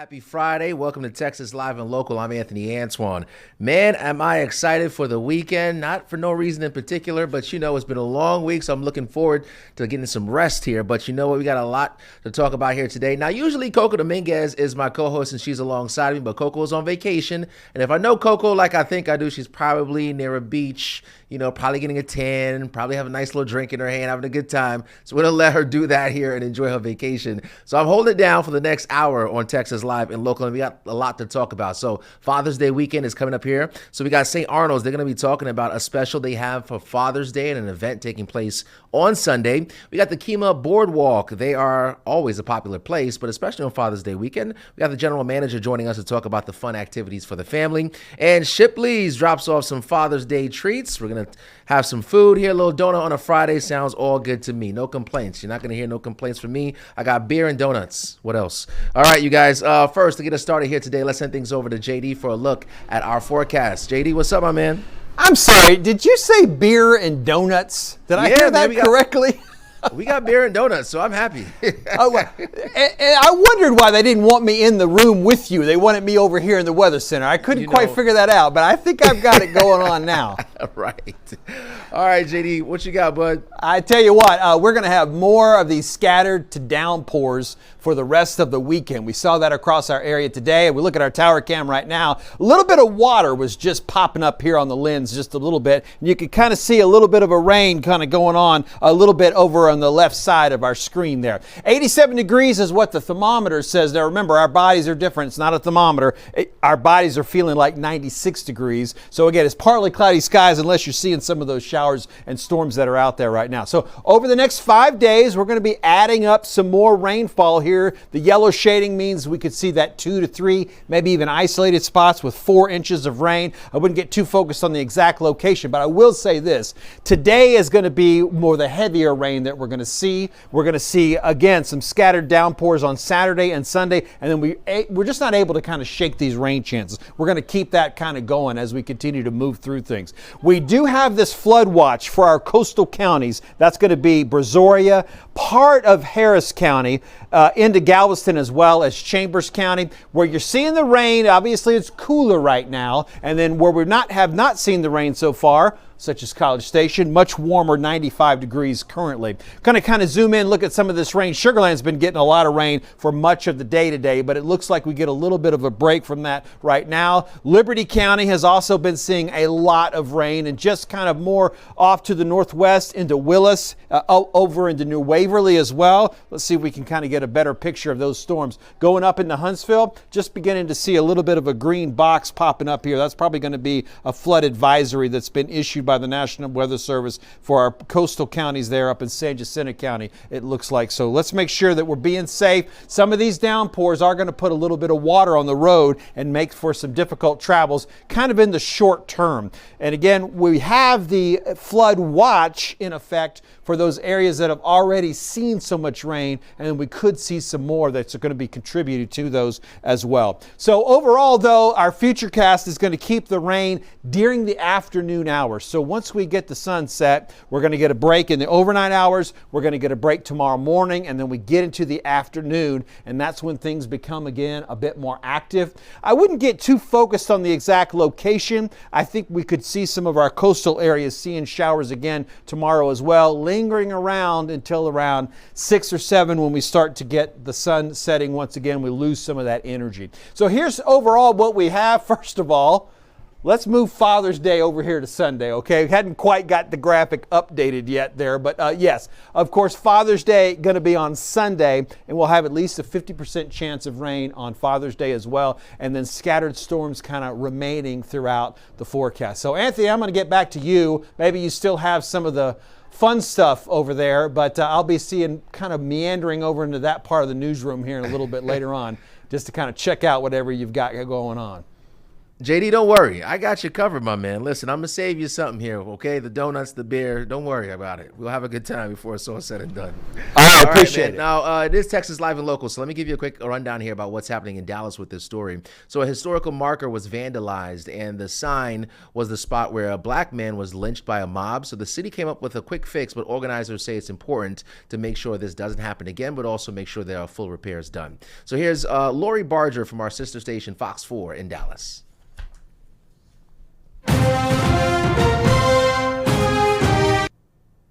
Happy Friday. Welcome to Texas Live and Local. I'm Anthony Antoine. Man, am I excited for the weekend. Not for no reason in particular, but it's been a long week, so I'm looking forward to getting some rest here. But you know what? We got a lot to talk about here today. Now, usually Coco Dominguez is my co-host and she's alongside me, but Coco is on vacation. And if I know Coco like I think I do, she's probably near a beach, probably getting a tan, probably have a nice little drink in her hand, having a good time. So we're going to let her do that here and enjoy her vacation. So I'm holding it down for the next hour on Texas Live and Local, and we got a lot to talk about. So Father's Day weekend is coming up here. So we got St. Arnold's. They're going to be talking about a special they have for Father's Day and an event taking place on Sunday. We got the KMA Boardwalk. They are always a popular place, but especially on Father's Day weekend. We got the general manager joining us to talk about the fun activities for the family. And Shipley's drops off some Father's Day treats. We're going to have some food here, a little donut on a Friday. Sounds all good to me. No complaints. You're not going to hear no complaints from me. I got beer and donuts. What else? All right, you guys. First, to get us started here today, let's send things over to JD for a look at our forecast. JD, what's up, my man? I'm sorry. Did you say beer and donuts? Did I hear that correctly? We got beer and donuts, so I'm happy. Oh, well, and I wondered why they didn't want me in the room with you. They wanted me over here in the Weather Center. I couldn't quite figure that out, but I think I've got it going on now. Right. All right, JD, what you got, bud? I tell you what, we're going to have more of these scattered to downpours for the rest of the weekend. We saw that across our area today. We look at our tower cam right now. A little bit of water was just popping up here on the lens just a little bit. And you can kind of see a little bit of a rain kind of going on a little bit over on the left side of our screen there. 87 degrees is what the thermometer says. Now remember, our bodies are different. It's not a thermometer. Our bodies are feeling like 96 degrees. So again, it's partly cloudy skies unless you're seeing some of those showers and storms that are out there right now. So over the next 5 days, we're going to be adding up some more rainfall here. The yellow shading means we could see that 2 to 3, maybe even isolated spots with 4 inches of rain. I wouldn't get too focused on the exact location, but I will say this. Today is going to be more the heavier rain that we're going to see. We're going to see, again, some scattered downpours on Saturday and Sunday, and then we're just not able to kind of shake these rain chances. We're going to keep that kind of going as we continue to move through things. We do have this flood watch for our coastal counties. That's going to be Brazoria, part of Harris County, into Galveston, as well as Chambers County. Where you're seeing the rain, obviously it's cooler right now, and then where we have not seen the rain so far, such as College Station, much warmer, 95 degrees currently. Going to kind of zoom in, look at some of this rain. Sugar Land's been getting a lot of rain for much of the day today, but it looks like we get a little bit of a break from that right now. Liberty County has also been seeing a lot of rain, and just kind of more off to the northwest into Willis, over into New Waverly as well. Let's see if we can kind of get a better picture of those storms. Going up into Huntsville, just beginning to see a little bit of a green box popping up here. That's probably going to be a flood advisory that's been issued by the National Weather Service for our coastal counties there up in San Jacinto County, it looks like. So let's make sure that we're being safe. Some of these downpours are going to put a little bit of water on the road and make for some difficult travels kind of in the short term. And again, we have the flood watch in effect for those areas that have already seen so much rain, and we could see some more that's going to be contributed to those as well. So overall, though, our futurecast is going to keep the rain during the afternoon hours. So once we get the sunset, we're going to get a break in the overnight hours. We're going to get a break tomorrow morning, and then we get into the afternoon, and that's when things become, again, a bit more active. I wouldn't get too focused on the exact location. I think we could see some of our coastal areas seeing showers again tomorrow as well, lingering around until around 6 or 7 when we start to get the sun setting once again. We lose some of that energy. So here's overall what we have. First of all, let's move Father's Day over here to Sunday, okay? We hadn't quite got the graphic updated yet there, but yes, of course, Father's Day going to be on Sunday, and we'll have at least a 50% chance of rain on Father's Day as well, and then scattered storms kind of remaining throughout the forecast. So, Anthony, I'm going to get back to you. Maybe you still have some of the fun stuff over there, but I'll be seeing kind of meandering over into that part of the newsroom here in a little bit later on, just to kind of check out whatever you've got going on. JD, don't worry. I got you covered, my man. Listen, I'm going to save you something here, okay? The donuts, the beer. Don't worry about it. We'll have a good time before it's all said and done. I appreciate it. Now, it is Texas Live and Local, so let me give you a quick rundown here about what's happening in Dallas with this story. So a historical marker was vandalized, and the sign was the spot where a black man was lynched by a mob. So the city came up with a quick fix, but organizers say it's important to make sure this doesn't happen again, but also make sure there are full repairs done. So here's Lori Barger from our sister station, Fox 4 in Dallas.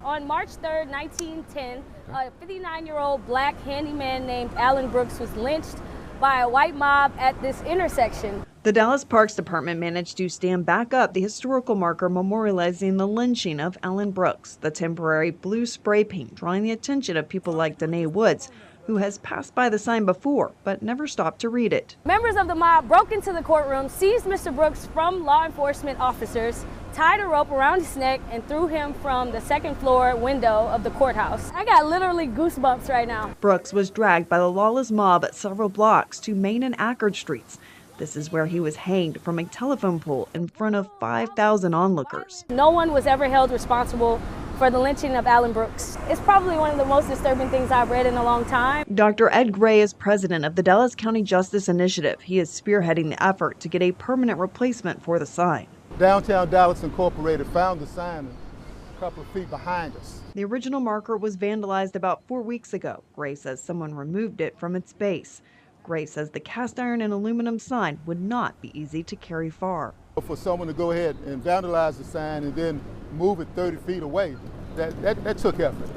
On March 3rd, 1910, a 59-year-old black handyman named Alan Brooks was lynched by a white mob at this intersection. The Dallas Parks Department managed to stand back up the historical marker memorializing the lynching of Alan Brooks, the temporary blue spray paint drawing the attention of people like Danae Woods, who has passed by the sign before but never stopped to read it. Members of the mob broke into the courtroom, seized Mr. Brooks from law enforcement officers, tied a rope around his neck, and threw him from the second floor window of the courthouse. I got literally goosebumps right now. Brooks was dragged by the lawless mob at several blocks to Main and Ackerd Streets. This is where he was hanged from a telephone pole in front of 5,000 onlookers. No one was ever held responsible for the lynching of Alan Brooks. It's probably one of the most disturbing things I've read in a long time. Dr. Ed Gray is president of the Dallas County Justice Initiative. He is spearheading the effort to get a permanent replacement for the sign. Downtown Dallas Incorporated found the sign a couple of feet behind us. The original marker was vandalized about 4 weeks ago. Gray says someone removed it from its base. Gray says the cast iron and aluminum sign would not be easy to carry far. For someone to go ahead and vandalize the sign and then move it 30 feet away, that took effort.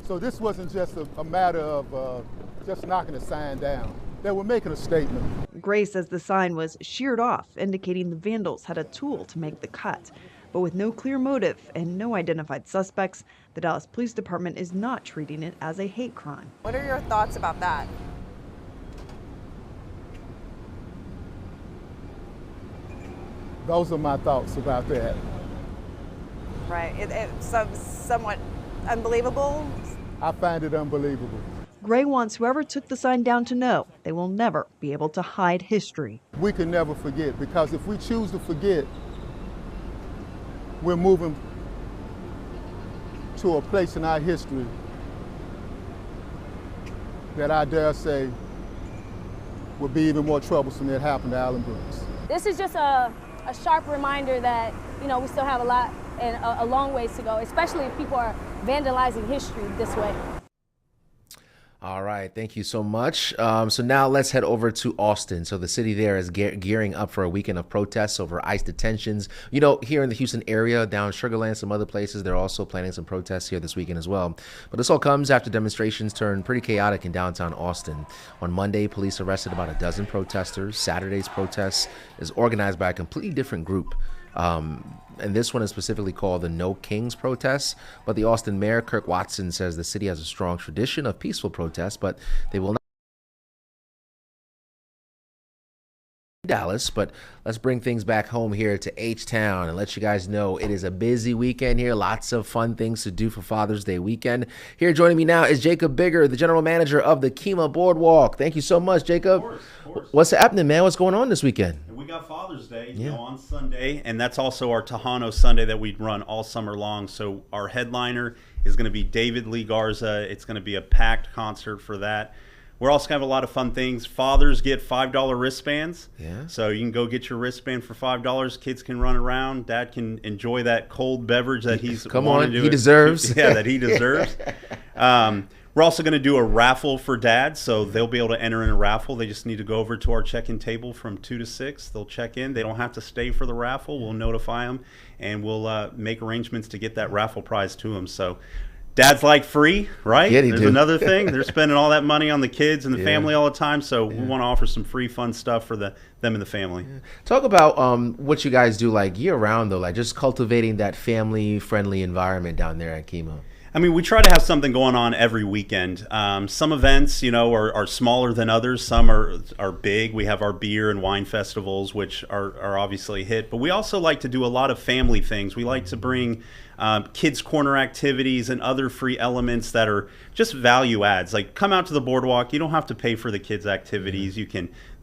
So this wasn't just a matter of just knocking the sign down. They were making a statement. Gray says the sign was sheared off, indicating the vandals had a tool to make the cut. But with no clear motive and no identified suspects, the Dallas Police Department is not treating it as a hate crime. What are your thoughts about that? Those are my thoughts about that. Right, it's somewhat unbelievable. I find it unbelievable. Gray wants whoever took the sign down to know they will never be able to hide history. We can never forget, because if we choose to forget, we're moving to a place in our history that I dare say would be even more troublesome than it happened to Alan Brooks. This is just a sharp reminder that, we still have a lot and a long ways to go, especially if people are vandalizing history this way. All right. Thank you so much. So now let's head over to Austin. So the city there is gearing up for a weekend of protests over ICE detentions. Here in the Houston area, down Sugarland, some other places, they're also planning some protests here this weekend as well. But this all comes after demonstrations turned pretty chaotic in downtown Austin. On Monday, police arrested about a dozen protesters. Saturday's protest is organized by a completely different group. And this one is specifically called the No Kings protests. But the Austin mayor, Kirk Watson, says the city has a strong tradition of peaceful protests, but they will not Dallas. But let's bring things back home here to H-Town and let you guys know it is a busy weekend here. Lots of fun things to do for Father's Day weekend. Here joining me now is Jacob Bigger, the general manager of the KMA Boardwalk. Thank you so much, Jacob. Of course. What's happening, man? What's going on this weekend? We got Father's Day on Sunday, and that's also our Tejano Sunday that we run all summer long. So our headliner is going to be David Lee Garza. It's going to be a packed concert for that. We're also going to have a lot of fun things. Fathers get $5 wristbands. Yeah. So you can go get your wristband for $5. Kids can run around. Dad can enjoy that cold beverage that he's he deserves. Yeah, that he deserves. We're also going to do a raffle for dads, so they'll be able to enter in a raffle. They just need to go over to our check-in table from 2 to 6. They'll check in. They don't have to stay for the raffle. We'll notify them, and we'll make arrangements to get that raffle prize to them. So dads like free, right? Yeah, There's another thing. They're spending all that money on the kids and the family all the time, so we want to offer some free, fun stuff for them and the family. Talk about what you guys do like year-round, though, like just cultivating that family-friendly environment down there at KMA. I mean, we try to have something going on every weekend. Some events, are smaller than others. Some are big. We have our beer and wine festivals, which are obviously a hit. But we also like to do a lot of family things. We like to bring kids' corner activities and other free elements that are just value adds. Like, come out to the boardwalk. You don't have to pay for the kids' activities.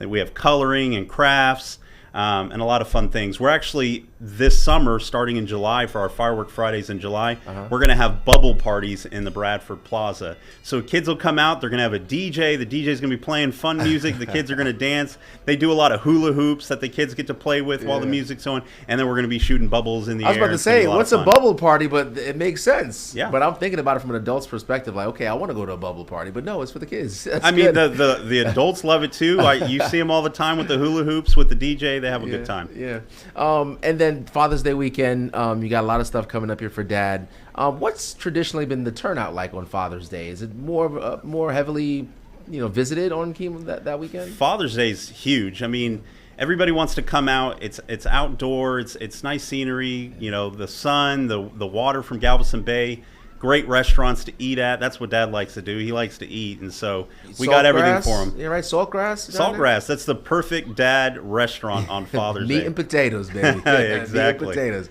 We have coloring and crafts. and a lot of fun things. We're actually, this summer, starting in July for our Firework Fridays in July, we're going to have bubble parties in the Bradford Plaza. So kids will come out, they're going to have a DJ. The DJ's going to be playing fun music. The kids are going to dance. They do a lot of hula hoops that the kids get to play with while the music's on. And then we're going to be shooting bubbles in the air. I was about to say, what's a bubble party? But it makes sense. Yeah. But I'm thinking about it from an adult's perspective. Like, okay, I want to go to a bubble party. But no, it's for the kids. That's I mean, good. the adults love it too. You see them all the time with the hula hoops, with the DJ. They have a good time. Yeah. And then Father's Day weekend, you got a lot of stuff coming up here for Dad. What's traditionally been the turnout like on Father's Day? Is it more heavily, visited on that weekend? Father's Day is huge. I mean, everybody wants to come out. It's outdoor. It's nice scenery. The sun, the water from Galveston Bay. Great restaurants to eat at. That's what Dad likes to do. He likes to eat, and so we got everything for him. Yeah, right. Saltgrass. Saltgrass. That's the perfect Dad restaurant on Father's Day. Meat and potatoes, baby. Exactly. Meat and potatoes.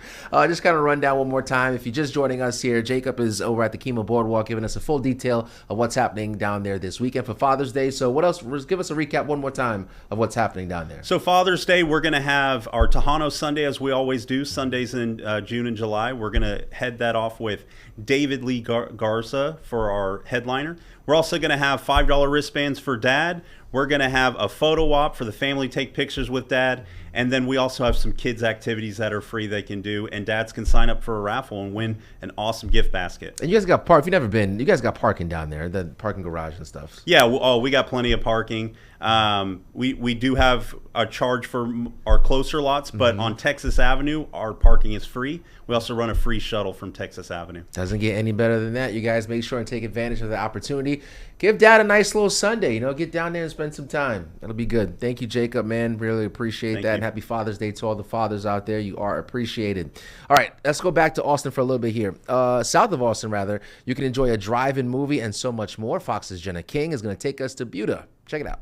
Just kind of run down one more time. If you're just joining us here, Jacob is over at the KMA Boardwalk giving us a full detail of what's happening down there this weekend for Father's Day. So what else? Give us a recap one more time of what's happening down there. So Father's Day, we're going to have our Tejano Sunday, as we always do, Sundays in June and July. We're going to head that off with David Lee Garza for our headliner. We're also going to have $5 wristbands for Dad. We're going to have a photo op for the family, take pictures with Dad. And then we also have some kids' activities that are free they can do. And dads can sign up for a raffle and win an awesome gift basket. And you guys got if you've never been, you guys got parking down there, the parking garage and stuff. Yeah, we got plenty of parking. We do have a charge for our closer lots, but on Texas Avenue, our parking is free. We also run a free shuttle from Texas Avenue. Doesn't get any better than that. You guys make sure and take advantage of the opportunity. Give Dad a nice little Sunday. Get down there and spend some time. That'll be good. Thank you, Jacob, man. Really appreciate that. And happy Father's Day to all the fathers out there. You are appreciated. All right, let's go back to Austin for a little bit here. South of Austin, rather. You can enjoy a drive-in movie and so much more. Fox's Jenna King is going to take us to Buda. Check it out.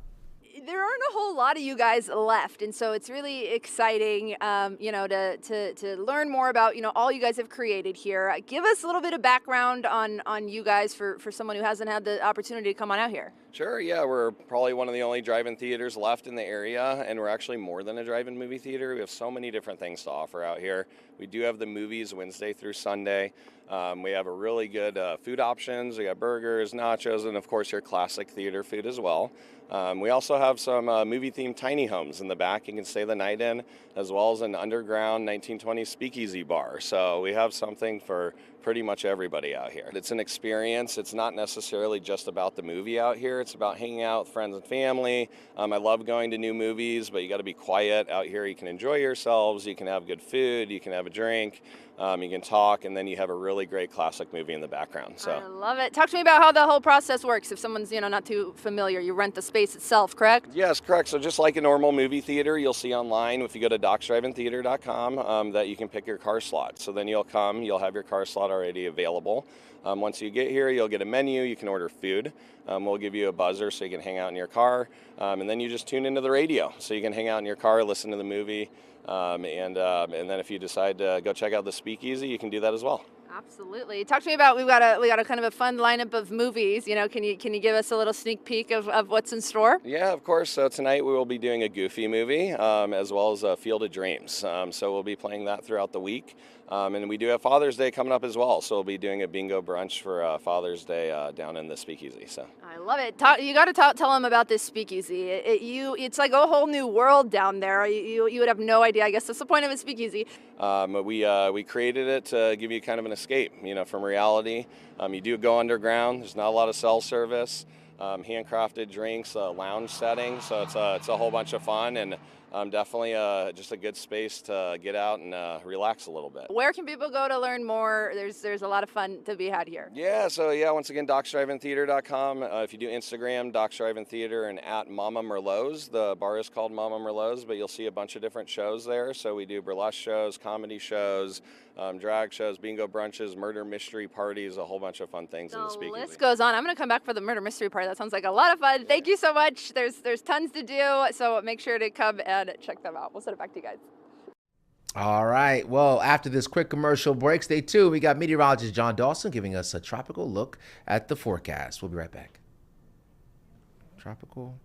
There aren't a whole lot of you guys left, and so it's really exciting, to learn more about, all you guys have created here. Give us a little bit of background on you guys for someone who hasn't had the opportunity to come on out here. Sure, yeah, we're probably one of the only drive-in theaters left in the area, and we're actually more than a drive-in movie theater. We have so many different things to offer out here. We do have the movies Wednesday through Sunday. We have a really good food options. We got burgers, nachos, and of course your classic theater food as well. We also have some movie-themed tiny homes in the back you can stay the night in, as well as an underground 1920s speakeasy bar. So we have something for pretty much everybody out here. It's an experience. It's not necessarily just about the movie out here. It's about hanging out with friends and family. I love going to new movies, but you got to be quiet out here. You can enjoy yourselves. You can have good food. You can have a drink. You can talk, and then you have a really great classic movie in the background. So I love it. Talk to me about how the whole process works. If someone's not too familiar, you rent the space itself, correct? Yes, correct. So just like a normal movie theater, you'll see online if you go to docsdrivetheater.com that you can pick your car slot. So then you'll have your car slot already available. Once you get here, you'll get a menu. You can order food. We'll give you a buzzer so you can hang out in your car, and then you just tune into the radio so you can hang out in your car, listen to the movie. And then if you decide to go check out the speakeasy, you can do that as well. Absolutely. Talk to me about we got a kind of a fun lineup of movies. Can you give us a little sneak peek of what's in store? Yeah, of course. So tonight we will be doing a Goofy movie as well as a Field of Dreams. So we'll be playing that throughout the week. And we do have Father's Day coming up as well. So we'll be doing a bingo brunch for Father's Day down in the speakeasy. So I love it. You got to tell them about this speakeasy. It's like a whole new world down there. You would have no idea. I guess that's the point of a speakeasy. We created it to give you kind of an escape, from reality. You do go underground. There's not a lot of cell service. Handcrafted drinks, lounge setting. So it's a whole bunch of fun and definitely just a good space to get out and relax a little bit. Where can people go to learn more? There's a lot of fun to be had here. Yeah, so once again, docsdrivetheater.com. If you do Instagram, Docs Drive-In Theater, and at Mama Merlot's. The bar is called Mama Merlot's, but you'll see a bunch of different shows there. So we do burlesque shows, comedy shows, drag shows, bingo brunches, murder mystery parties, a whole bunch of fun things in the speakeasy. The list goes on. I'm going to come back for the murder mystery party. That sounds like a lot of fun. Thank you so much. There's tons to do, so make sure to come and check them out. We'll send it back to you guys. All right. Well, after this quick commercial break, stay tuned. We got meteorologist John Dawson giving us a tropical look at the forecast. We'll be right back. Tropical.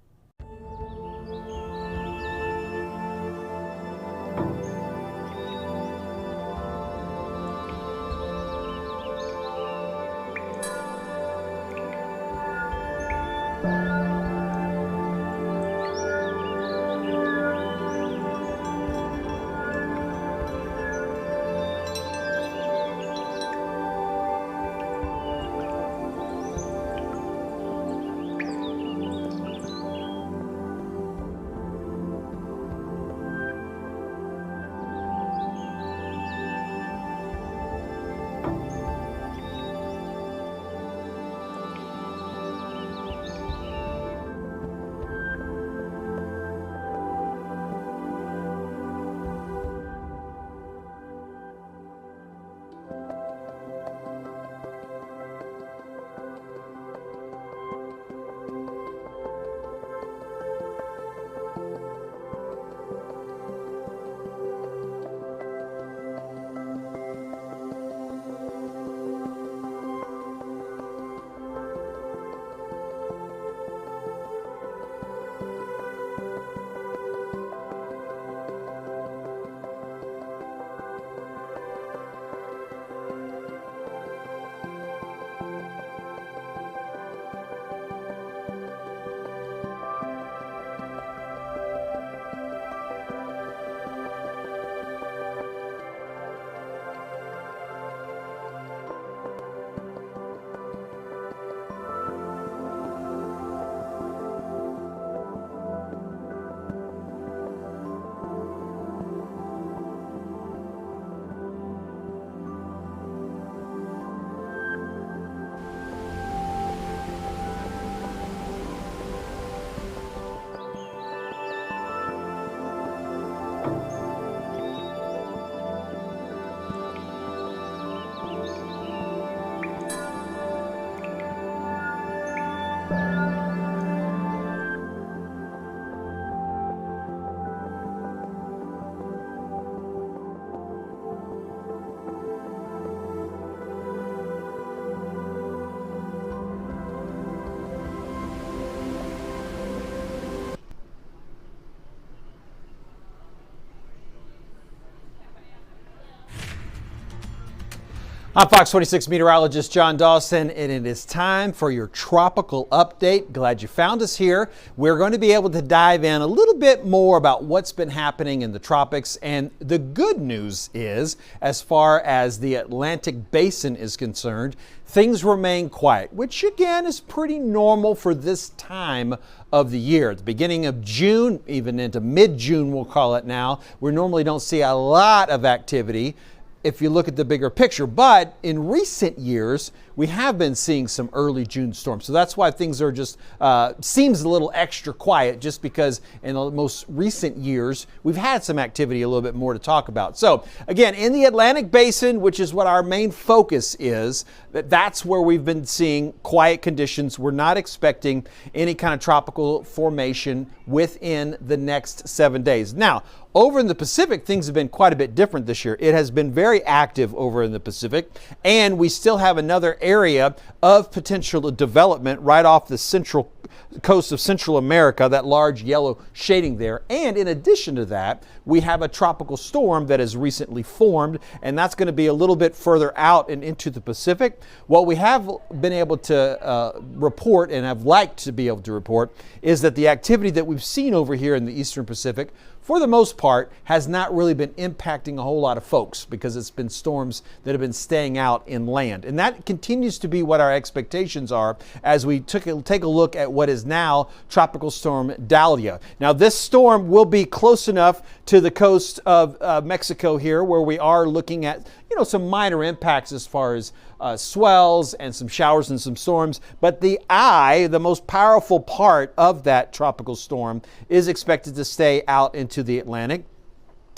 I'm Fox 26 meteorologist John Dawson, and it is time for your tropical update. Glad you found us here. We're going to be able to dive in a little bit more about what's been happening in the tropics. And the good news is, as far as the Atlantic Basin is concerned, things remain quiet, which again is pretty normal for this time of the year. At the beginning of June, even into mid-June, we'll call it now, we normally don't see a lot of activity if you look at the bigger picture. But in recent years, we have been seeing some early June storms. So that's why things are just, seems a little extra quiet, just because in the most recent years, we've had some activity a little bit more to talk about. So again, in the Atlantic Basin, which is what our main focus is, that's where we've been seeing quiet conditions. We're not expecting any kind of tropical formation within the next 7 days. Now, over in the Pacific, things have been quite a bit different this year. It has been very active over in the Pacific, and we still have another area of potential development right off the central coast of Central America, that large yellow shading there. And in addition to that, we have a tropical storm that has recently formed, and that's going to be a little bit further out and into the Pacific. What we have been able to report, and have liked to be able to report, is that the activity that we've seen over here in the Eastern Pacific, for the most part, has not really been impacting a whole lot of folks, because it's been storms that have been staying out inland. And that continues to be what our expectations are as we take a look at what is now Tropical Storm Dahlia. Now, this storm will be close enough to the coast of Mexico here, where we are looking at, some minor impacts as far as swells and some showers and some storms. But the most powerful part of that tropical storm, is expected to stay out into the Atlantic.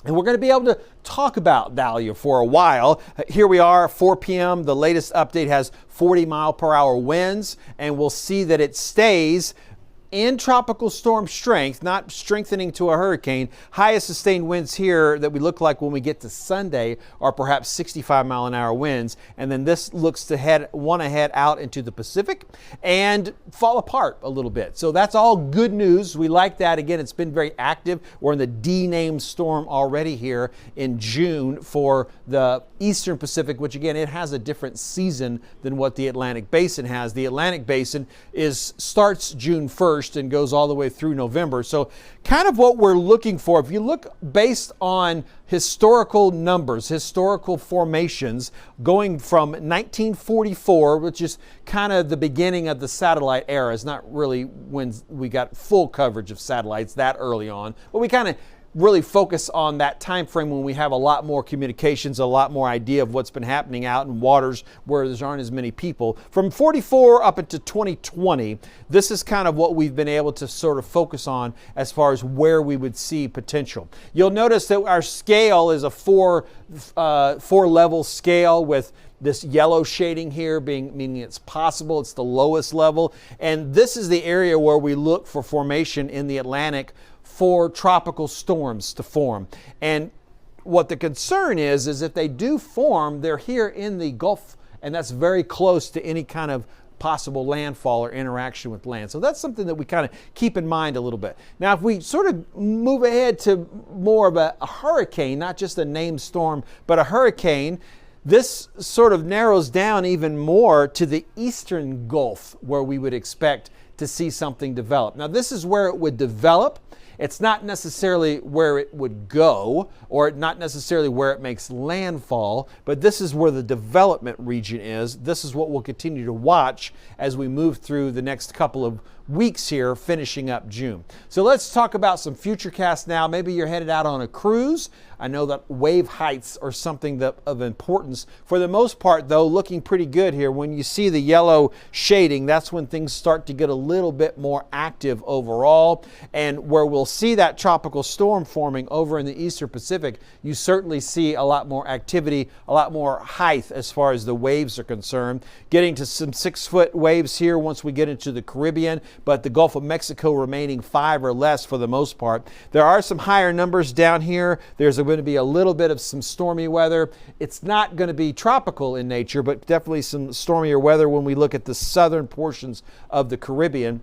And we're going to be able to talk about Dahlia for a while. Here we are, 4 p.m. The latest update has 40 mile per hour winds, and we'll see that it stays in tropical storm strength, not strengthening to a hurricane. Highest sustained winds here that we look like when we get to Sunday are perhaps 65-mile-an-hour winds. And then this looks to want to head out into the Pacific and fall apart a little bit. So that's all good news. We like that. Again, it's been very active. We're in the D-named storm already here in June for the Eastern Pacific, which again, it has a different season than what the Atlantic Basin has. The Atlantic Basin starts June 1st and goes all the way through November. So kind of what we're looking for, if you look based on historical numbers, historical formations, going from 1944, which is kind of the beginning of the satellite era. It's not really when we got full coverage of satellites that early on, but we kind of really focus on that time frame when we have a lot more communications, a lot more idea of what's been happening out in waters where there aren't as many people. From 44 up into 2020, this is kind of what we've been able to sort of focus on as far as where we would see potential. You'll notice that our scale is a four level scale with this yellow shading here meaning it's possible, it's the lowest level. And this is the area where we look for formation in the Atlantic for tropical storms to form. And what the concern is if they do form, they're here in the Gulf, and that's very close to any kind of possible landfall or interaction with land. So that's something that we kind of keep in mind a little bit. Now, if we sort of move ahead to more of a hurricane, not just a named storm, but a hurricane, this sort of narrows down even more to the eastern Gulf where we would expect to see something develop. Now, this is where it would develop. It's not necessarily where it would go, or not necessarily where it makes landfall, but this is where the development region is. This is what we'll continue to watch as we move through the next couple of weeks here, finishing up June. So let's talk about some futurecasts now. Maybe you're headed out on a cruise. I know that wave heights are something of importance. For the most part, though, looking pretty good here. When you see the yellow shading, that's when things start to get a little bit more active overall. And where we'll see that tropical storm forming over in the Eastern Pacific, you certainly see a lot more activity, a lot more height as far as the waves are concerned. Getting to some 6-foot waves here once we get into the Caribbean, but the Gulf of Mexico remaining 5 or less for the most part. There are some higher numbers down here. There's going to be a little bit of some stormy weather. It's not going to be tropical in nature, but definitely some stormier weather when we look at the southern portions of the Caribbean.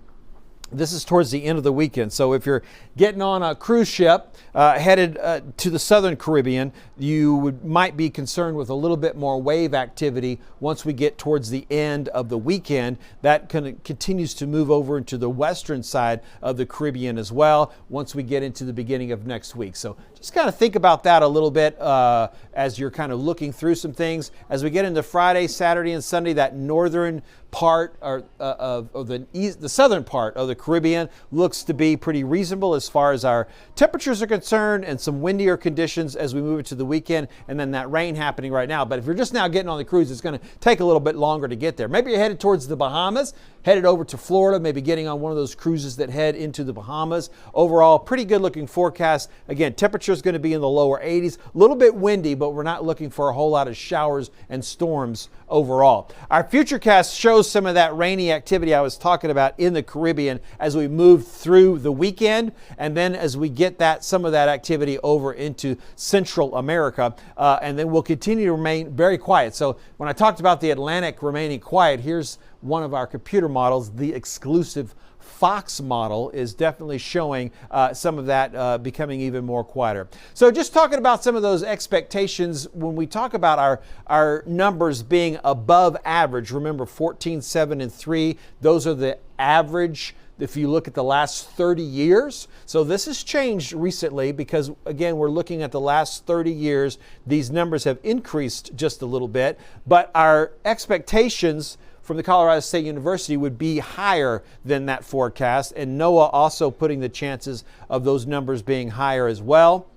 This is towards the end of the weekend. So if you're getting on a cruise ship headed to the southern Caribbean, you might be concerned with a little bit more wave activity once we get towards the end of the weekend. That kind of continues to move over into the western side of the Caribbean as well once we get into the beginning of next week. So just kind of think about that a little bit as you're kind of looking through some things. As we get into Friday, Saturday, and Sunday, that northern part of the southern part of the Caribbean looks to be pretty reasonable as far as our temperatures are concerned, and some windier conditions as we move into the weekend, and then that rain happening right now. But if you're just now getting on the cruise, it's going to take a little bit longer to get there. Maybe you're headed towards the Bahamas, headed over to Florida, maybe getting on one of those cruises that head into the Bahamas. Overall, pretty good looking forecast. Again, temperature is going to be in the lower 80s, a little bit windy, but we're not looking for a whole lot of showers and storms overall. Our futurecast shows some of that rainy activity I was talking about in the Caribbean as we move through the weekend, and then as we get some of that activity over into Central America, and then we'll continue to remain very quiet. So when I talked about the Atlantic remaining quiet, here's one of our computer models. The exclusive Fox model is definitely showing some of that becoming even more quieter. So just talking about some of those expectations, when we talk about our numbers being above average, remember 14, 7, and 3, those are the average if you look at the last 30 years. So this has changed recently because, again, we're looking at the last 30 years. These numbers have increased just a little bit, but our expectations from the Colorado State University would be higher than that forecast, and NOAA also putting the chances of those numbers being higher as well.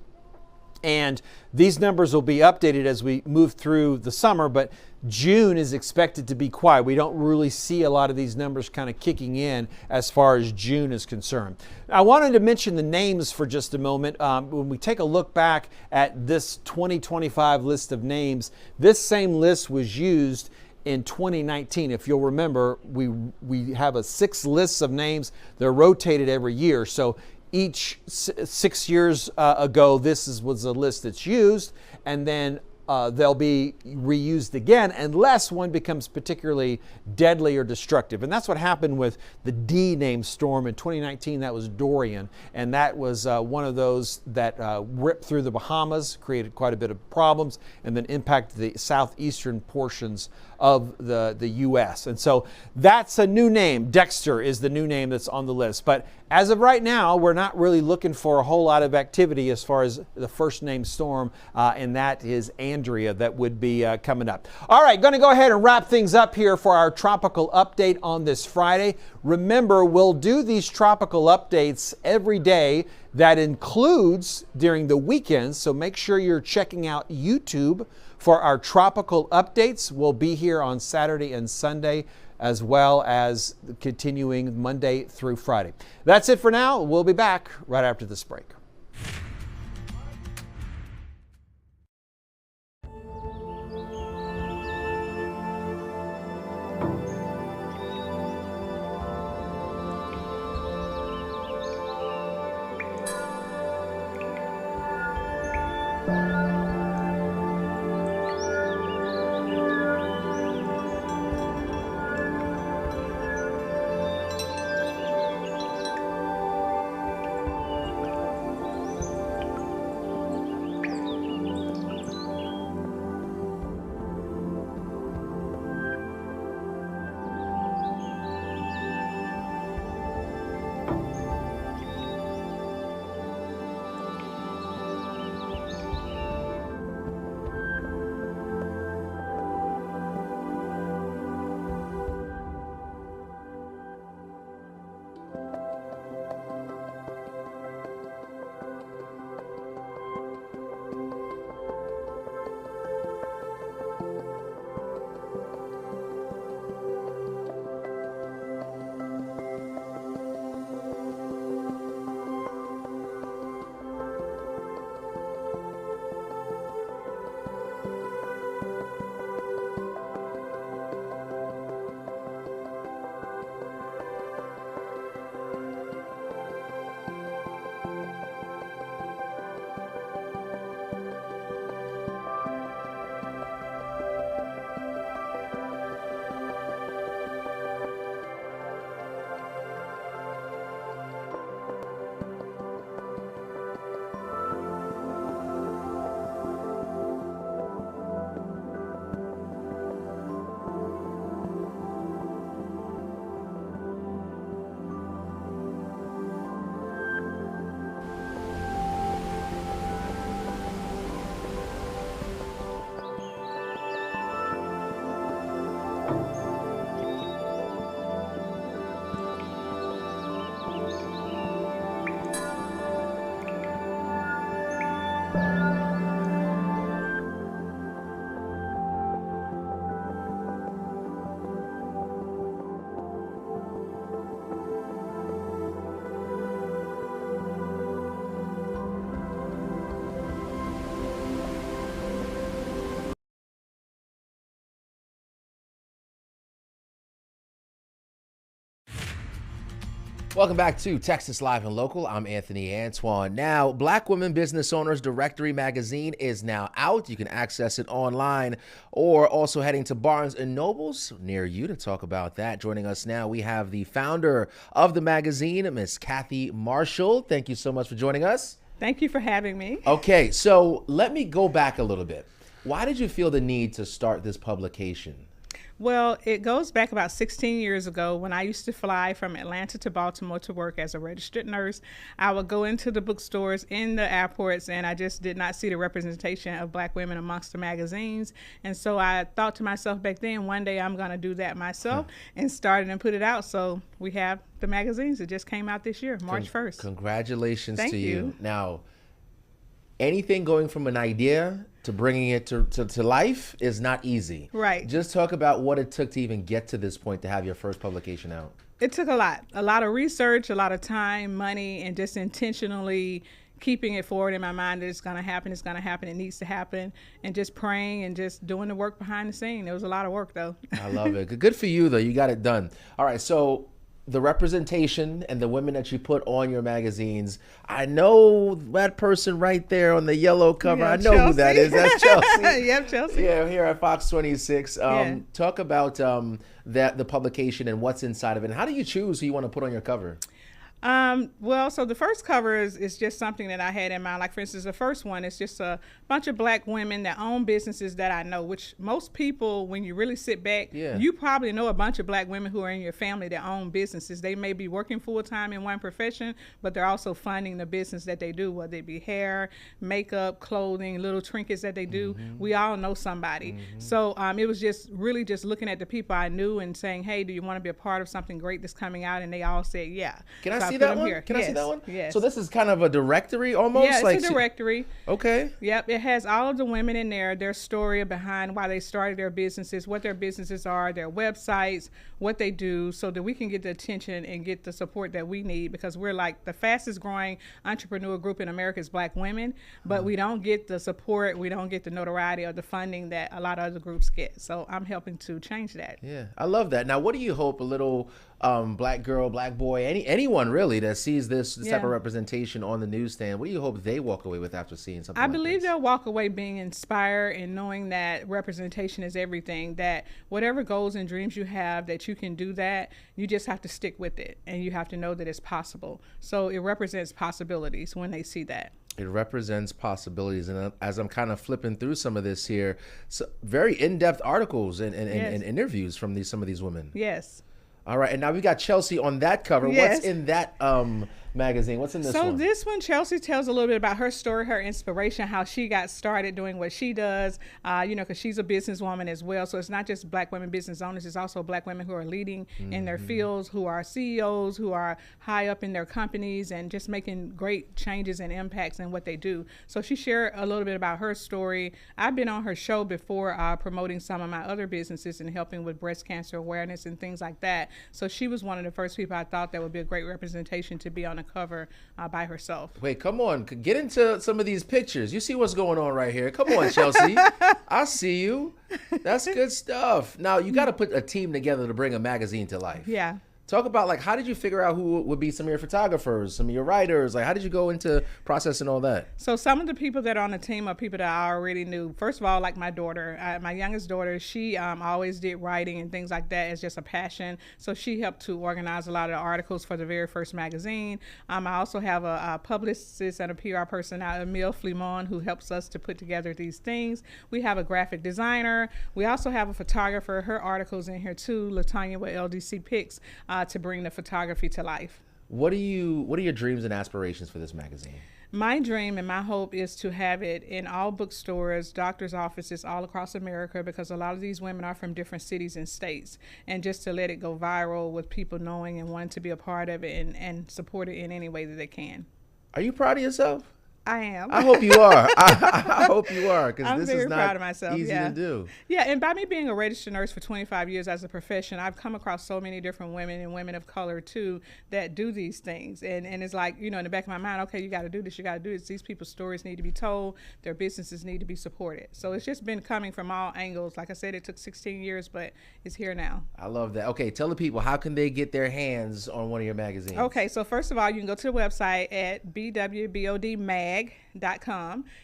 And these numbers will be updated as we move through the summer, but June is expected to be quiet. We don't really see a lot of these numbers kind of kicking in as far as June is concerned. I wanted to mention the names for just a moment. When we take a look back at this 2025 list of names, this same list was used in 2019. If you'll remember, we have a 6 lists of names. They're rotated every year. So each 6 years ago, was a list that's used, and then they'll be reused again unless one becomes particularly deadly or destructive. And that's what happened with the D named storm in 2019. That was Dorian. And that was one of those that ripped through the Bahamas, created quite a bit of problems, and then impacted the southeastern portions of the U.S. And so that's a new name. Dexter is the new name that's on the list. But as of right now, we're not really looking for a whole lot of activity as far as the first name storm, and that is Andrea that would be coming up. All right, going to go ahead and wrap things up here for our tropical update on this Friday. Remember, we'll do these tropical updates every day. That includes during the weekends, so make sure you're checking out YouTube for our tropical updates. We'll be here on Saturday and Sunday, as well as continuing Monday through Friday. That's it for now. We'll be back right after this break. Welcome back to Texas Live and Local. I'm Anthony Antoine. Now, Black Women Business Owners Directory magazine is now out. You can access it online or also heading to Barnes & Nobles near you to talk about that. Joining us now, we have the founder of the magazine, Miss Kathy Marshall. Thank you so much for joining us. Thank you for having me. Okay, so let me go back a little bit. Why did you feel the need to start this publication? Well, it goes back about 16 years ago when I used to fly from Atlanta to Baltimore to work as a registered nurse. I would go into the bookstores in the airports and I just did not see the representation of Black women amongst the magazines. And so I thought to myself back then, one day I'm going to do that myself and started and put it out. So we have the magazines. It just came out this year, March 1st. Congratulations Thank to you. you. Now, anything going from an idea to bringing it to life is not easy. Right. Just talk about what it took to even get to this point to have your first publication out. It took a lot of research, a lot of time, money, and just intentionally keeping it forward in my mind that it's going to happen, it needs to happen, and just praying and just doing the work behind the scene. It was a lot of work, though. I love it. Good for you, though. You got it done. All right, so the representation and the women that you put on your magazines, I know that person right there on the yellow cover. Yeah, I know who that is. That's Chelsea. Yep, Chelsea. Yeah, here at Fox 26. Yeah. Talk about the publication and what's inside of it. And how do you choose who you want to put on your cover? Well, so the first cover is just something that I had in mind. Like, for instance, the first one is just a bunch of black women that own businesses that I know, which most people, when you really sit back, you probably know a bunch of black women who are in your family that own businesses. They may be working full-time in one profession, but they're also funding the business that they do, whether it be hair, makeup, clothing, little trinkets that they do. We all know somebody. So it was just really just looking at the people I knew and saying, hey, do you want to be a part of something great that's coming out? And they all said, yeah. Can I see that one? Here. Can I see that one? Yes. So this is kind of a directory almost? Yeah, it's a directory. Okay. Yep, it has all of the women in there, their story behind why they started their businesses, what their businesses are, their websites, what they do, so that we can get the attention and get the support that we need, because we're like the fastest growing entrepreneur group in America is black women, but we don't get the support, we don't get the notoriety or the funding that a lot of other groups get. So I'm helping to change that. Yeah, I love that. Now, what do you hope a little black girl, black boy, anyone really that sees this type of representation on the newsstand, what do you hope they walk away with after seeing something like believe this? They'll walk away being inspired and knowing that representation is everything, that whatever goals and dreams you have, that you can do that. You just have to stick with it, and you have to know that it's possible. So it represents possibilities when they see that. It represents possibilities. And as I'm kind of flipping through some of this here, so very in-depth articles and interviews from some of these women. Yes. All right, and now we got Chelsea on that cover. Yes. What's in that magazine? What's in this one? So this one, Chelsea tells a little bit about her story, her inspiration, how she got started doing what she does, because she's a businesswoman as well. So it's not just black women business owners, it's also black women who are leading in their fields, who are CEOs, who are high up in their companies and just making great changes and impacts in what they do. So she shared a little bit about her story. I've been on her show before promoting some of my other businesses and helping with breast cancer awareness and things like that. So she was one of the first people I thought that would be a great representation to be on the cover by herself. Wait, come on. Get into some of these pictures. You see what's going on right here. Come on, Chelsea. I see you. That's good stuff. Now, you got to put a team together to bring a magazine to life. Yeah. Talk about, like, how did you figure out who would be some of your photographers, some of your writers? Like, how did you go into processing all that? So some of the people that are on the team are people that I already knew. First of all, like my daughter, my youngest daughter, she always did writing and things like that as just a passion. So she helped to organize a lot of the articles for the very first magazine. I also have a publicist and a PR person now, Emile Flimon, who helps us to put together these things. We have a graphic designer. We also have a photographer. Her article's in here too, LaTanya with LDC Pics, to bring the photography to life. What are your dreams and aspirations for this magazine? My dream and my hope is to have it in all bookstores, doctors' offices all across America, because a lot of these women are from different cities and states, and just to let it go viral with people knowing and wanting to be a part of it and support it in any way that they can. Are you proud of yourself? I am. I hope you are. I hope you are, because this is not proud of myself. easy to do. Yeah, and by me being a registered nurse for 25 years as a profession, I've come across so many different women and women of color too that do these things. And it's like, in the back of my mind, okay, you got to do this, you got to do this. These people's stories need to be told. Their businesses need to be supported. So it's just been coming from all angles. Like I said, it took 16 years, but it's here now. I love that. Okay, tell the people, how can they get their hands on one of your magazines? Okay, so first of all, you can go to the website at bwbodmag.com.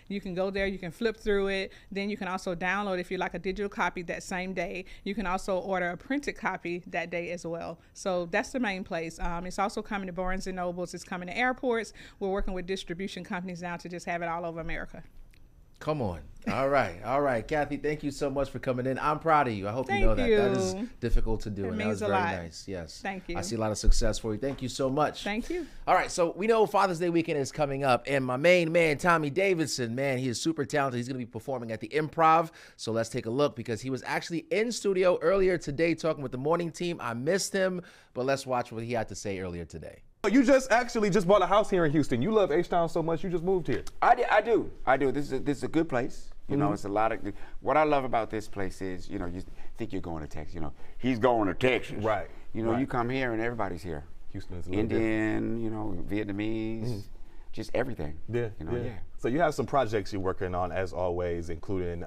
You can go there, you can flip through it. Then you can also download, if you like, a digital copy that same day. You can also order a printed copy that day as well. So that's the main place. It's also coming to Barnes & Nobles. It's coming to airports. We're working with distribution companies now to just have it all over America. Come on. All right. Kathy, thank you so much for coming in. I'm proud of you. I hope you know that. That is difficult to do. It and means that was a very lot. nice. Yes. Thank you. I see a lot of success for you. Thank you so much. Thank you. All right. So we know Father's Day weekend is coming up, and my main man, Tommy Davidson, man, he is super talented. He's going to be performing at the Improv. So let's take a look, because he was actually in studio earlier today talking with the morning team. I missed him, but let's watch what he had to say earlier today. You just bought a house here in Houston. You love H-Town so much, you just moved here. I do. This is a good place. You know, it's a lot of. What I love about this place is, you think you're going to Texas. He's going to Texas. Right. You come here and everybody's here. Houston is a Indian, Vietnamese, just everything. Yeah, you know, yeah. So you have some projects you're working on, as always, including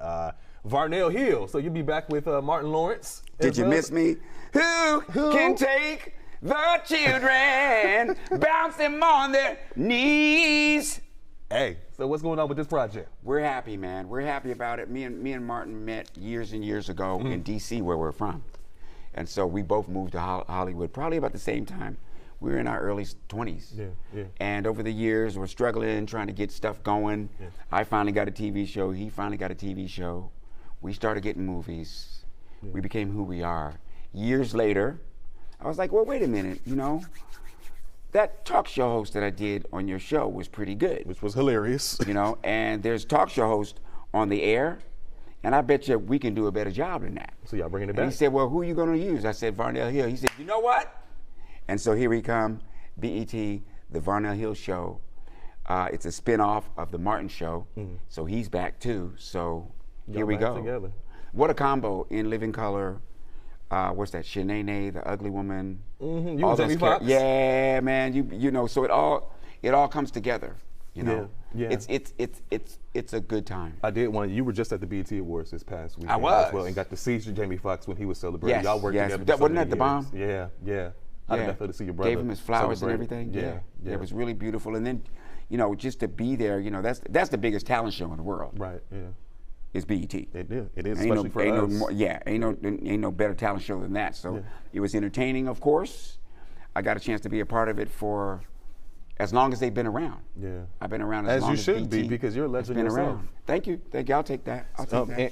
Varnell Hill. So you'll be back with Martin Lawrence. Did you miss me? Who can take the children, bounce them on their knees? Hey, so what's going on with this project? We're happy, man. We're happy about it. Me and Martin met years and years ago in D.C., where we're from. And so we both moved to Hollywood probably about the same time. We were in our early 20s. Yeah. And over the years, we're struggling, trying to get stuff going. Yeah. I finally got a TV show. He finally got a TV show. We started getting movies. Yeah. We became who we are. Years later, I was like, well, wait a minute, you know, that talk show host that I did on your show was pretty good. Which was hilarious. You know, and there's talk show host on the air, and I bet you we can do a better job than that. So y'all bringing it back? And he said, well, who are you going to use? I said, Varnell Hill. He said, you know what? And so here we come, BET, the Varnell Hill Show. It's a spin-off of the Martin Show, so he's back too. So here we go. Together. What a combo in Living Color. What's that? Shanae, the ugly woman. You and Jamie Foxx? Yeah, man. You know, so it all comes together. You know, yeah. It's a good time. I did one. You were just at the BET Awards this past weekend. I was as well, and got to see Jamie Foxx when he was celebrating. Yes, y'all worked together. Wasn't that the bomb? Yeah. How did that feel to see your brother? Gave him his flowers celebrate? and everything. Yeah. It was really beautiful. And then, you know, just to be there, you know, that's the biggest talent show in the world. Right. Yeah. It's BET. It is, especially for us. Ain't no better talent show than that. So it was entertaining, of course. I got a chance to be a part of it for as long as they've been around. Yeah. I've been around as long as you should BET be, because you're a legend been yourself. around. Thank you. I'll take that.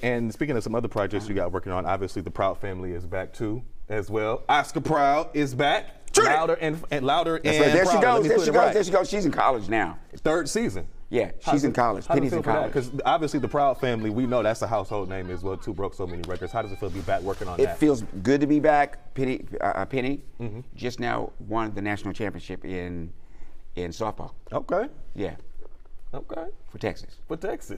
And speaking of some other projects you got working on, obviously the Proud family is back too, as well. Oscar Proud is back. Louder and louder. That's and right. There she prouder. goes. There she goes. She's in college now. Third season. Yeah, she's in college. Penny's in college. Because obviously the Proud family, we know that's a household name as well too. Broke so many records. How does it feel to be back working on that? It feels good to be back. Penny just now won the national championship in softball. Okay. Yeah. Okay. For Texas.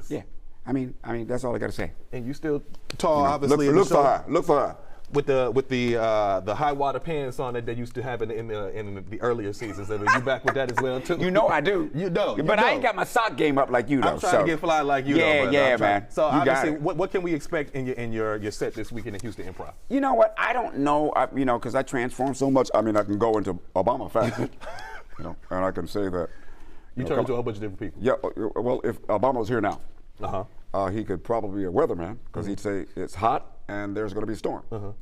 Yeah. I mean that's all I got to say. And you still tall, obviously. Look for her. Look for her. With the high water pants on it that used to have in the earlier seasons. I mean, you back with that as well too? You know I do. You know. But I ain't got my sock game up like you though. I'm trying to get fly like you though. Yeah, man. So obviously, what can we expect in your set this weekend in Houston Improv? You know what? I don't know. You know, because I transform so much. I mean, I can go into Obama fast. You know, and I can say that. You turn into a whole bunch of different people. Yeah. Well, if Obama was here now, he could probably be a weatherman because he'd say it's hot and there's going to be a storm.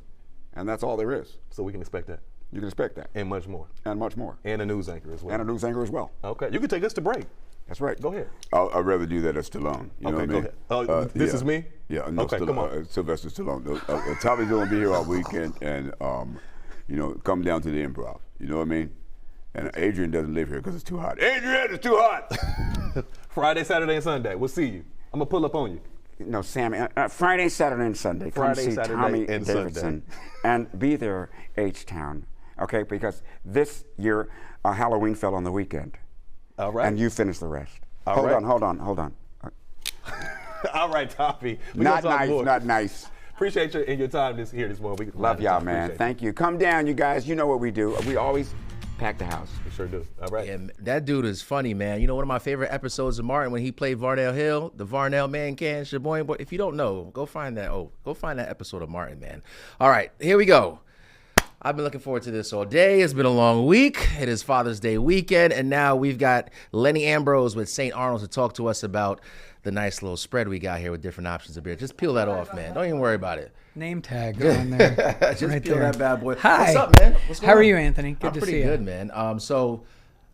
And that's all there is. So we can expect that. You can expect that. And much more. And much more. And a news anchor as well. And a news anchor as well. Okay. You can take us to break. That's right. Go ahead. I'd rather do that as Stallone. You know what I mean? Go ahead. This is me? Yeah. No, okay, come on. Sylvester Stallone. Tommy's going to be here all weekend and, you know, come down to the Improv. You know what I mean? And Adrian doesn't live here because it's too hot. Adrian, it's too hot! Friday, Saturday, and Sunday. We'll see you. I'm going to pull up on you. No, Sam, Friday, Saturday, and Sunday. Come see Tommy and Davidson and be there, H-Town, okay? Because this year, Halloween fell on the weekend. All right. And you finish the rest. Hold on. All right, Tommy. Not nice. Appreciate your time here this morning. Love y'all, man. Thank you. Come down, you guys. You know what we do. We always pack the house. We sure do. All right. Yeah, that dude is funny, man. You know, one of my favorite episodes of Martin when he played Varnell Hill, the Varnell man can, Shaboy boy. If you don't know, go find that episode of Martin, man. All right, here we go. I've been looking forward to this all day. It's been a long week. It is Father's Day weekend, and now we've got Lenny Ambrose with St. Arnold's to talk to us about the nice little spread we got here with different options of beer. Just peel that off, man. Don't even worry about it. Name tag on there. Just right peel there. that bad boy. Hi. What's up, man? What's going How on? are you, Anthony? Good to see you. I'm pretty good, man. So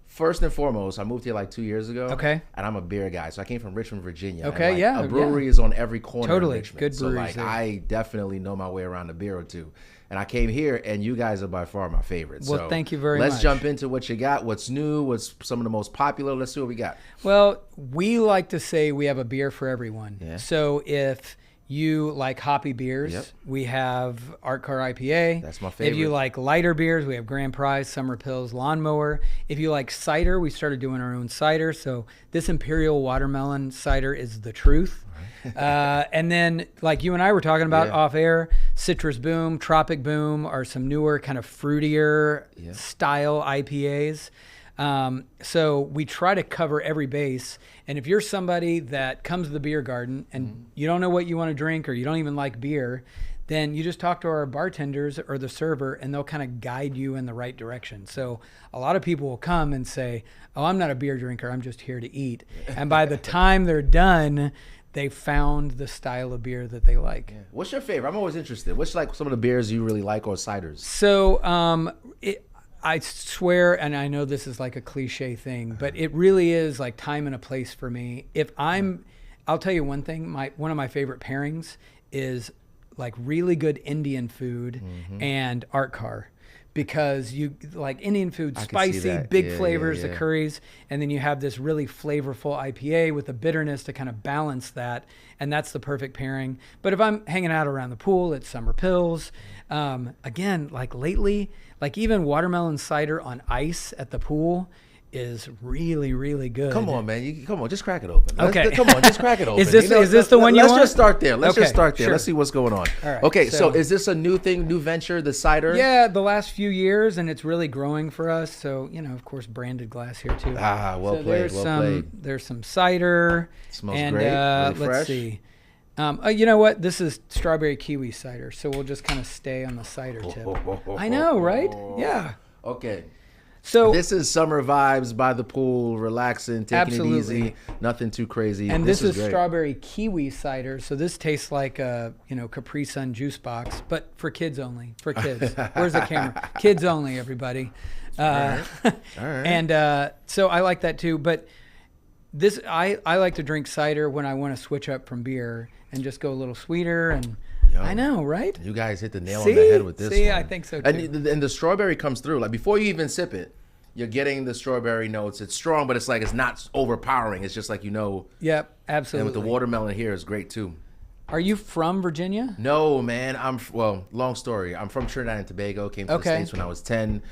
first and foremost, I moved here like 2 years ago. Okay. And I'm a beer guy. So I came from Richmond, Virginia. Okay, and yeah. A brewery is on every corner Totally. of Richmond. Good breweries So like there. I definitely know my way around a beer or two. And I came here, and you guys are by far my favorites. Well, so thank you very much. Let's jump into what you got, what's new, what's some of the most popular. Let's see what we got. Well, we like to say we have a beer for everyone. Yeah. So if you like hoppy beers, Yep. we have Art Car IPA. That's my favorite. If you like lighter beers, we have Grand Prize, Summer Pills, Lawnmower. If you like cider, we started doing our own cider. So this Imperial Watermelon cider is the truth. And then, like you and I were talking about off air, Citrus Boom, Tropic Boom are some newer kind of fruitier style IPAs. So we try to cover every base. And if you're somebody that comes to the beer garden and you don't know what you want to drink or you don't even like beer, then you just talk to our bartenders or the server and they'll kind of guide you in the right direction. So a lot of people will come and say, oh, I'm not a beer drinker, I'm just here to eat. And by the time they're done, they found the style of beer that they like. Yeah. What's your favorite? I'm always interested. What's like some of the beers you really like or ciders? So I swear, and I know this is like a cliche thing, but it really is like time and a place for me. I'll tell you one thing, one of my favorite pairings is like really good Indian food and art car, because you like Indian food, spicy, big flavors, the curries, and then you have this really flavorful IPA with the bitterness to kind of balance that, and that's the perfect pairing. But if I'm hanging out around the pool, it's Summer Pills. Again, like lately, like even watermelon cider on ice at the pool is really, really good. Come on, man. Come on, just crack it open. Okay. Come on, just crack it open. Is this the one you want? Let's just start there. Let's just start there. Sure. Let's see what's going on. All right, okay, so is this a new thing, new venture, the cider? Yeah, the last few years, and it's really growing for us. So, of course, branded glass here too. Well played, played. There's some cider. Smells great. Really Let's fresh. see. You know what? This is strawberry kiwi cider, so we'll just kind of stay on the cider tip. I know, right? Yeah. Okay. So this is summer vibes by the pool, relaxing, taking it easy, nothing too crazy. And this is great. strawberry kiwi cider, so this tastes like a Capri Sun juice box, but for kids only. For kids. Where's the camera? Kids only, everybody. All right. And so I like that too. But this I like to drink cider when I want to switch up from beer and just go a little sweeter. And I know, right? You guys hit the nail on the head with this one. I think so too. And the strawberry comes through. Like before you even sip it, you're getting the strawberry notes. It's strong, but it's not overpowering. It's just like Yep, absolutely. And with the watermelon here is great too. Are you from Virginia? No, man. Long story. I'm from Trinidad and Tobago. Came to the States when I was 10.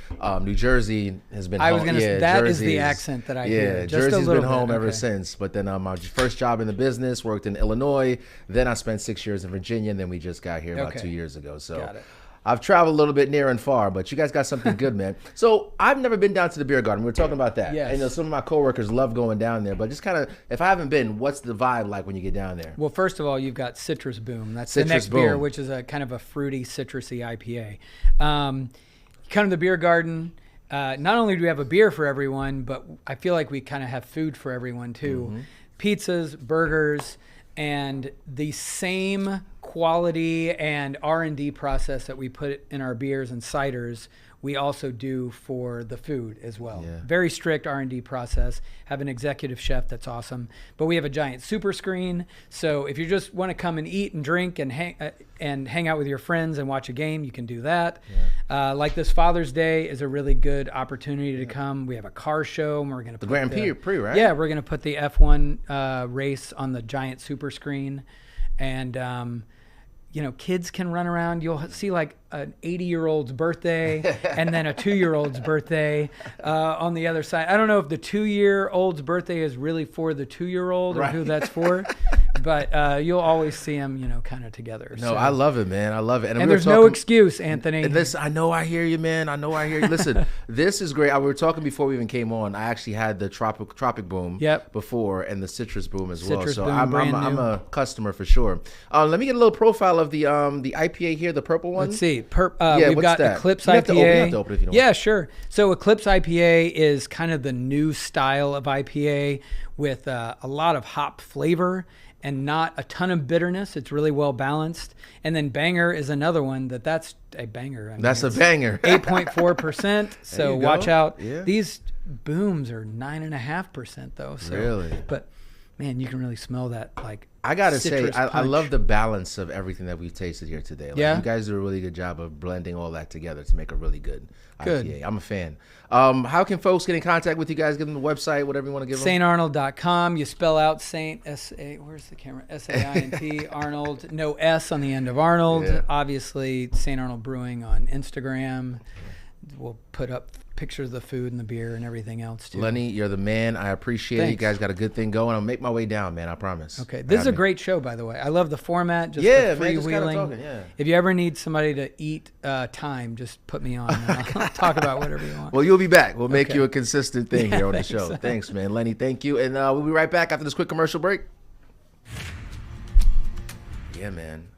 New Jersey has been home. I was going to say, that is the accent that I hear. Yeah, Jersey's been home ever since. But then my first job in the business, worked in Illinois. Then I spent 6 years in Virginia, and then we just got here about 2 years ago. So got it. I've traveled a little bit near and far, but you guys got something good, man. So I've never been down to the beer garden. We were talking about that. Yes. And some of my coworkers love going down there, but just kind of, if I haven't been, what's the vibe like when you get down there? Well, first of all, you've got Citrus Boom. That's Citrus the next Boom. beer, which is a kind of a fruity, citrusy IPA. You come to the beer garden. Not only do we have a beer for everyone, but I feel like we kind of have food for everyone too. Pizzas, burgers, and the same quality and R&D process that we put in our beers and ciders, we also do for the food as well. Yeah. Very strict R&D process. Have an executive chef that's awesome. But we have a giant super screen. So if you just want to come and eat and drink and hang out with your friends and watch a game, you can do that. Yeah. Like this Father's Day is a really good opportunity to come. We have a car show, and we're going to put the Grand Prix, right? Yeah, we're going to put the F1 race on the giant super screen, and kids can run around. You'll see like an 80-year-old's birthday and then a 2-year-old's birthday on the other side. I don't know if the 2-year-old's birthday is really for the 2-year-old or who that's for, but you'll always see them, kind of together. No, I love it, man. I love it. And there's no excuse, Anthony. And listen, I know I hear you, man. I know I hear you. Listen, this is great. We were talking before we even came on. I actually had the Tropic Boom before and the Citrus Boom as well. So I'm a customer for sure. Let me get a little profile of the IPA here, the purple one. Let's see. We've got that? Eclipse You have IPA. you have to open it if you don't Yeah, want. sure. So Eclipse IPA is kind of the new style of IPA with a lot of hop flavor and not a ton of bitterness. It's really well balanced. And then Banger is another one that's a banger. I mean, That's a banger. 8.4%. So watch out. Yeah. These booms are 9.5% though. So, Really? But man, you can really smell that like. I gotta say, citrus I punch. love the balance of everything that we've tasted here today. Like, Yeah? you guys do a really good job of blending all that together to make a really good Good. IPA. I'm a fan. How can folks get in contact with you guys? Give them the website, whatever you want to give them. SaintArnold.com. You spell out Saint S-A. Where's the camera? S-A-I-N-T. Arnold. No S on the end of Arnold. Yeah. Obviously, St. Arnold Brewing on Instagram. we'll put up pictures of the food and the beer and everything else too. Lenny, you're the man. I appreciate it. You guys got a good thing going. I'll make my way down, man. I promise. Okay, this is a great show, by the way. I love the format. Just yeah, the man, just kinda freewheeling. talking, yeah. If you ever need somebody to eat time, just put me on. And I'll talk about whatever you want. Well, you'll be back. We'll make Okay. you a consistent thing here on the Thanks. show. Thanks, man. Lenny, thank you. And we'll be right back after this quick commercial break. Yeah, man.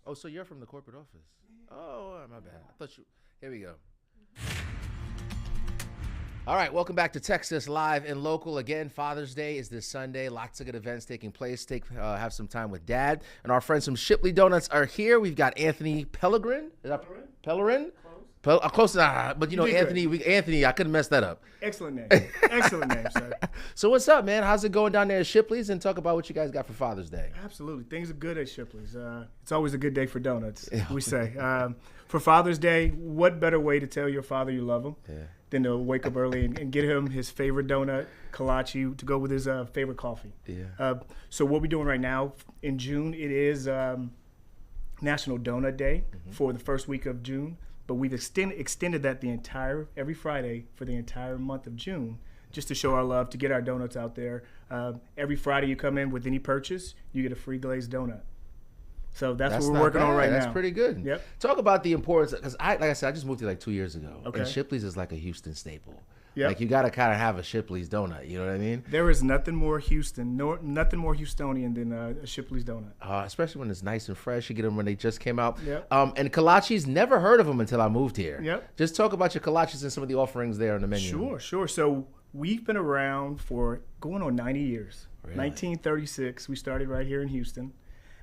Oh, so you're from the corporate office? Oh, my bad. I thought you. Here we go. All right, welcome back to Texas Live and Local. Again, Father's Day is this Sunday. Lots of good events taking place. Have some time with Dad. And our friends from Shipley Donuts are here. We've got Anthony Pellegrin. Is that Pellegrin? Close enough. But you know, Anthony, I couldn't mess that up. Excellent name. Excellent name, sir. So what's up, man? How's it going down there at Shipley's? And talk about what you guys got for Father's Day. Absolutely. Things are good at Shipley's. It's always a good day for donuts, we say. For Father's Day, what better way to tell your father you love him than to wake up early and get him his favorite donut, kolache, to go with his favorite coffee. Yeah. So what we're doing right now in June, it is National Donut Day for the first week of June. But we've extended that every Friday for the entire month of June, just to show our love, to get our donuts out there. Every Friday you come in with any purchase, you get a free glazed donut. So that's what we're working on right now. That's pretty good. Yep. Talk about the importance, because like I said, I just moved here like 2 years ago. Okay. And Shipley's is like a Houston staple. Yep. Like you got to kind of have a Shipley's donut. You know what I mean? There is nothing more nothing more Houstonian than a Shipley's donut. Especially when it's nice and fresh. You get them when they just came out. Yep. And kolaches, never heard of them until I moved here. Yep. Just talk about your kolaches and some of the offerings there on the menu. Sure. So we've been around for going on 90 years. Really? 1936, we started right here in Houston,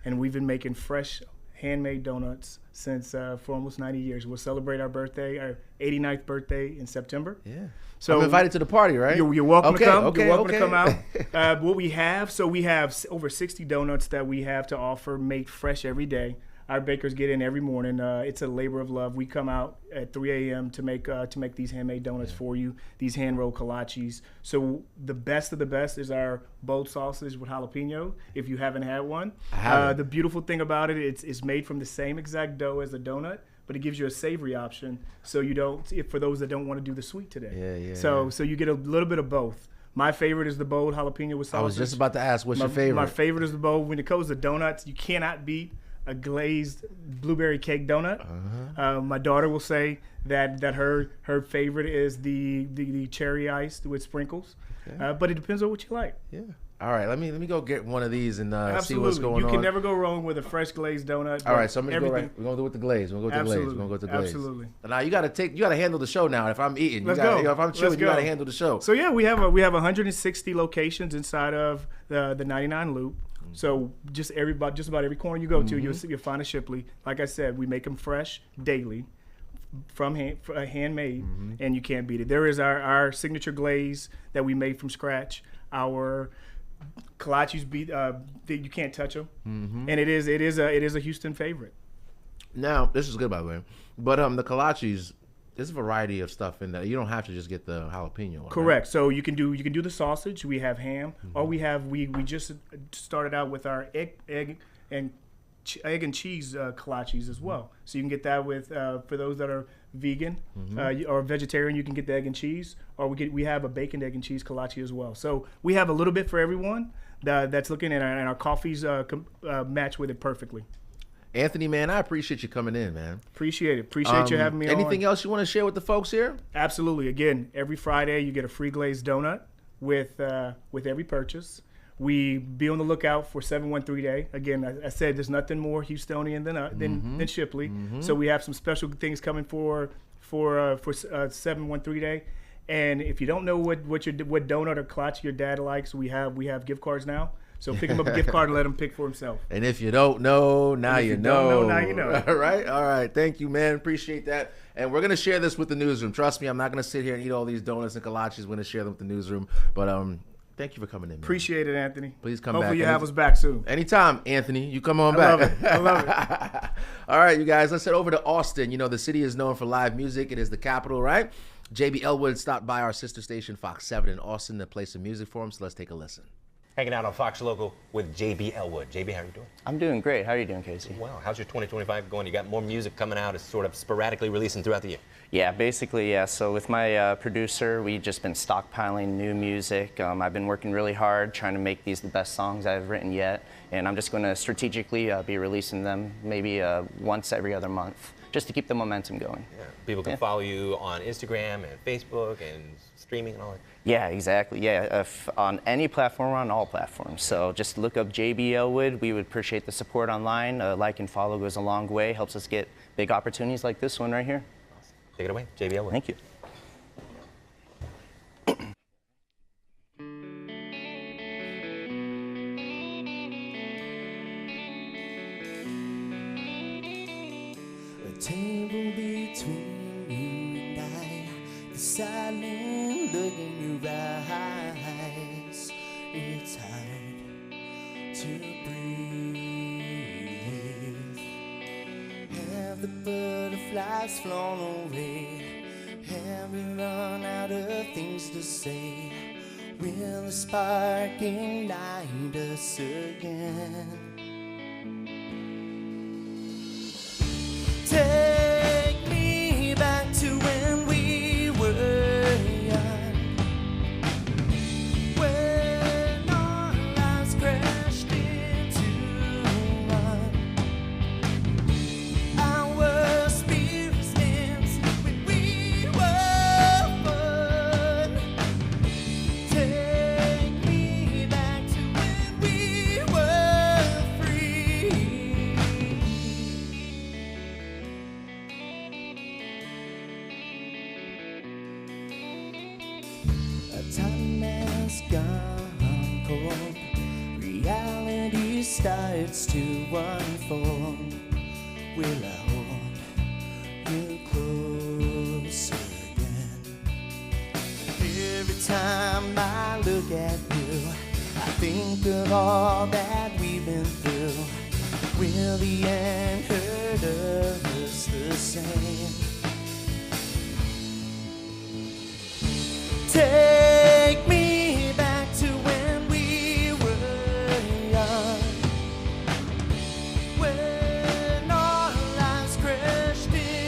and we've been making fresh, handmade donuts since for almost 90 years. We'll celebrate our 89th birthday in September. Yeah. So I'm invited to the party, right? You're welcome to come. Okay, you're welcome to come out. What we have, so we have over 60 donuts that we have to offer, made fresh every day. Our bakers get in every morning. It's a labor of love. We come out at 3 a.m. to make these handmade donuts for you, these hand-rolled kolaches. So the best of the best is our bold sausage with jalapeno, if you haven't had one. I haven't. The beautiful thing about it, it's made from the same exact dough as a donut, but it gives you a savory option. So you don't, for those that don't want to do the sweet today. Yeah. So you get a little bit of both. My favorite is the bold jalapeno with sausage. I was just about to ask, what's your favorite? My favorite is the bold. When it comes to donuts, you cannot beat a glazed blueberry cake donut. My daughter will say that her favorite is the cherry iced with sprinkles. Okay. But it depends on what you like. Yeah. All right, let me go get one of these and see what's going on. You can never go wrong with a fresh glazed donut. All right, so I'm gonna go right. We're gonna do it with the glaze. We're gonna go with the glaze. Absolutely. Now you gotta handle the show now. If I'm eating, Let's go. If I'm chewing, you gotta handle the show. So yeah, we have 160 locations inside of the 99 Loop. So just about every corner you go to, you'll find a Shipley. Like I said, we make them fresh daily, handmade, and you can't beat it. There is our signature glaze that we made from scratch. Our kolaches you can't touch them, and it is a Houston favorite. Now this is good, by the way, but the kolaches, there's a variety of stuff in there. You don't have to just get the jalapeno one. Correct. Right? So you can do the sausage. We have ham, or we just started out with our egg and cheese kolaches as well. So you can get that with for those that are vegan or vegetarian, you can get the egg and cheese, or we have a bacon, egg and cheese kolache as well. So we have a little bit for everyone that's looking at and our coffees match with it perfectly. Anthony, man, I appreciate you coming in, man. Appreciate it. Appreciate you having me on. Anything else you want to share with the folks here? Absolutely. Again, every Friday you get a free glazed donut with every purchase. We be on the lookout for 713 Day. Again, I said there's nothing more Houstonian than Shipley. So we have some special things coming for 713 Day. And if you don't know what donut or kolache your dad likes, we have gift cards now. So pick him up a gift card and let him pick for himself. And if you don't know, now you know. Now you know. All right. Thank you, man. Appreciate that. And we're gonna share this with the newsroom. Trust me, I'm not gonna sit here and eat all these donuts and kolaches. We're gonna share them with the newsroom. But thank you for coming in, man. Appreciate it, Anthony. Please come back. Hopefully you have us back soon. Anytime, Anthony. You come on back. I love it. All right, you guys. Let's head over to Austin. You know, the city is known for live music. It is the capital, right? JB Elwood stopped by our sister station, Fox 7 in Austin, to play some music for him. So let's take a listen. Hanging out on Fox Local with JB Elwood. JB, how are you doing? I'm doing great. How are you doing, Casey? Well, how's your 2025 going? You got more music coming out. It's sort of sporadically releasing throughout the year. Yeah, basically, yeah. So with my producer, we've just been stockpiling new music. I've been working really hard trying to make these the best songs I've written yet. And I'm just going to strategically be releasing them maybe once every other month, just to keep the momentum going. Yeah. People can follow you on Instagram and Facebook and streaming and all that. Yeah, exactly. Yeah, on any platform, on all platforms. So just look up JB Elwood. We would appreciate the support online. Like and follow goes a long way, helps us get big opportunities like this one right here. Awesome. Take it away, JB Elwood. Thank you. A table between you and I, the silent look in your eyes. It's hard to breathe. Have the butterflies flown away? Have we run out of things to say? Will the spark ignite us again? Take me back to when we were young, when our lives crashed into one. Our spirits danced when we were fun. Take me back to when we were free. A tiny man's gone cold. Reality starts to unfold. Will I hold you closer again? Every time I look at you, I think of all that we've been through. Will the end hurt us the same? Take me back to when we were young, when our lives crashed in.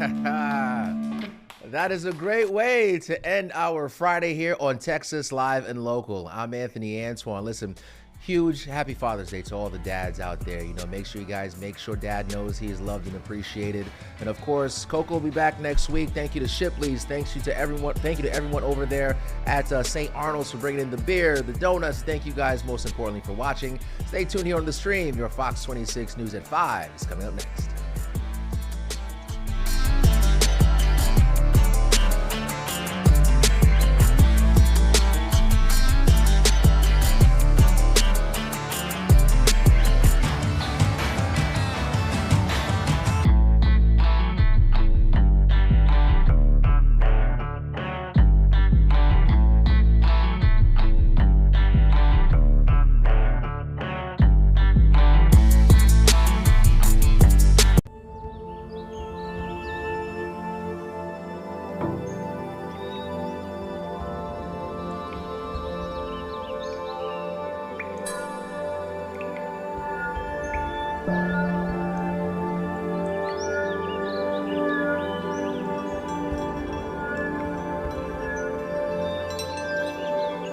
That is a great way to end our Friday here on Texas Live and Local. I'm Anthony Antoine. Listen, huge happy Father's Day to all the dads out there. You know, make sure you guys make sure dad knows he is loved and appreciated. And of course, Coco will be back next week. Thank you to Shipley's. Thank you to everyone over there at St. Arnold's for bringing in the beer, the donuts. Thank you guys most importantly for watching. Stay tuned here on the stream. Your Fox 26 News at 5 is coming up next.